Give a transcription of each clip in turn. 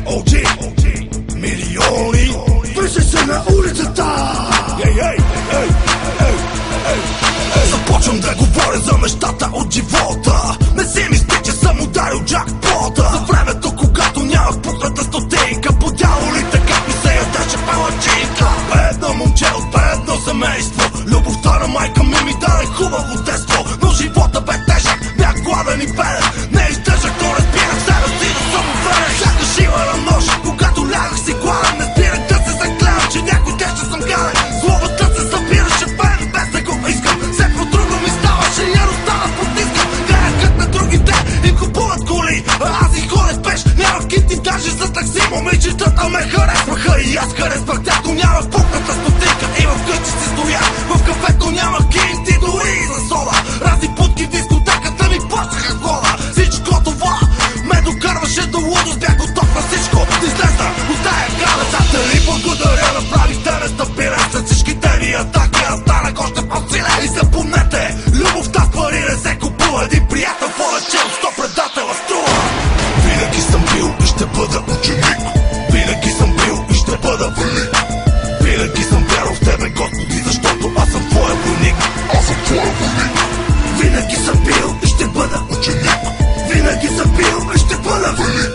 OG, милиони вижте се на улицата. Започвам да говоря за нещата от живота. Не си мисли, че съм ударил джакпота. За времето, когато нямах пукната стотинка, по дяволите как ми се ядеше палачинка. Бедно момче от бедно семейство, любовта на майка ми даде хубаво детство. Но живота бе тежък, бях гладен и беден. Не издържах, но разбирах себе си да съм уверен. Всяка шива на нож, когато лягах си гладен. Не спирах да се загледам, че някой ден ще съм гаден. Злобата се събираше в мен, без да го искам. Всеко друго ми ставаше, яростта да потискам. Гледах как на другите им купуват коли, а аз и ходя с пеш. Нямах кити даже за такси. Момичетата ме харесваха и аз харесвах тях. Но нямах пукната стотинка и вкъщи си стоях. В кафето нямах кинти дори и за сода. Разни путки в дискотеката ми плащаха хода. Всичко това ме докарваше до лудост. Бях готов на всичко да излезна от тая гада. Зателя и благодаря, направихте ме стабилен. След всичките ви атаки аз станах още по-силен. И запомнете, любовта с пари не се купува. Един приятел повече от 100 предателя струва. Винаги съм бил и ще бъда ученик. Винаги съм бил и ще бъда велик. Винаги съм вярвал в тебе, Господи, защото аз съм твоя войник. Аз съм твоя войник. Винаги съм бил и ще бъда ученик. Винаги съм бил и ще бъда велик.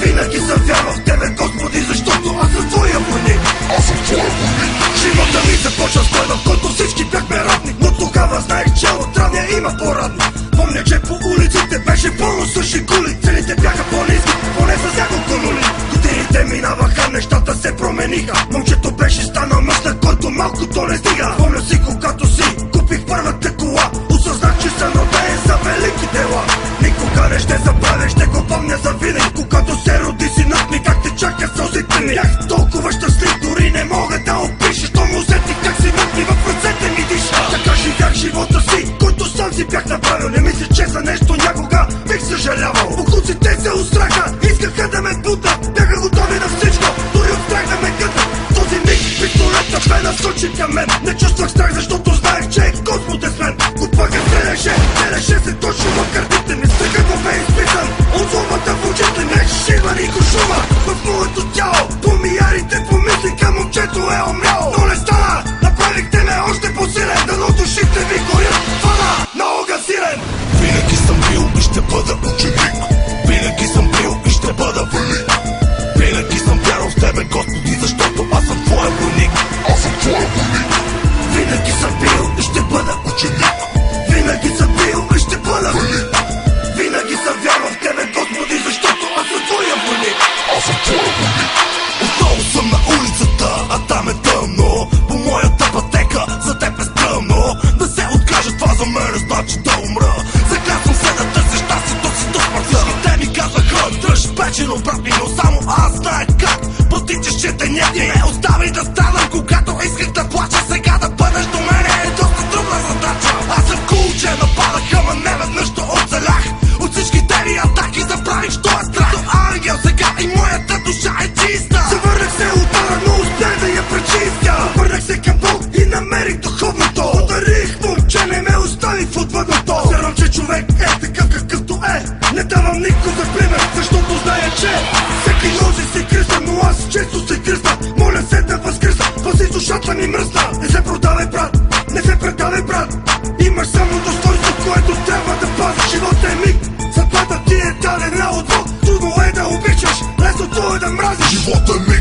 Винаги съм вярвал в тебе, Господи, защото аз съм твоя войник. Аз съм твоя войник. Живота ми започва с той, в който всички бяхме равни. Но тогава знаех, че от равния има по-радни. Помня, че по улиците беше пълно с жигули. Целите бяха по-ниски, поне с няколко нули. Годините минаваха, нещата се промениха. Момчето беше станал мъж, на който малкото не стига. Помня си, когато си купих първата кола. Осъзнах, че съм роден за велики дела. Никога не ще забравя, ще го помня за винаги. Когато се роди синът ми, как те чака сълзите ми. Бях толкова щастлив, дори не мога да опиша. Що му усетих как синът ми в ръцете ми диша. Така живях живота си, който сам си бях направил. Не мисля, че за нещо някога бих съжалявал. Буклуците се устраха, искаха да ме бутат. Бяха готови на всичко, дори от страх да ме кътат. В този миг пистолета бе насочен към мен. Не чувствах страх, защото знаех, че Господ е с мен. Купака стреляше се точно в картите ми. Страхът го бе изписан от злобата в очите ми. Шива и кошума в моето тяло. Помиярите помислиха, момчето е умряло. Но не стана, направихте ме още по-силен. Дано душите ви горят, фана на огън силен. Винаги съм бил и ще бъда ученик. Винаги съм бил и ще бъда велик. Винаги съм вярвал в тебе, Господи, защото аз съм твоя войник. Аз съм твоя войник. Винаги съм бил и ще бъда ученик. Винаги съм бил и ще бъда велик. Винаги съм вярвал в тебе, Господи, защото аз съм твоя войник. Аз съм твоя войник. Отново съм на улицата, а там е тъмно. По моята пътека за теб е стръмно. Да се откажа, това за мен значи да умра. Заклятвам се да търся щастието си до смъртта. Всичките ми казваха, дръж печено, брат ми, но само аз знаех как. Потичаш, че те нет и ме остави да страдам. Когато исках да плача, сега да бъдеш до мене е доста трудна задача. Аз съм кулче, нападаха, ма не веднъж то оцелях. От всичките ми атаки забравих, що е страх. До ангел сега и моята душа е чиста. Завърнах се от тара, но успях да я пречистя. Върнах се към Бог и намерих духовното. Подарих му, че не ме остави в отвъдното. Вярвам, че човек е такъв какъвто е. Не давам никой за пример, защото зная, че всеки носи си кръста, но аз често се кръста. Моля се да възкръста, пази душата ми мръсна. Не се продавай, брат, не се предавай, брат. Имаш само достойство, което трябва да пазиш. Живота е миг, съдбата ти е дадена от Бог. Трудно е да обичаш, лесното е да мразиш. Живота е миг.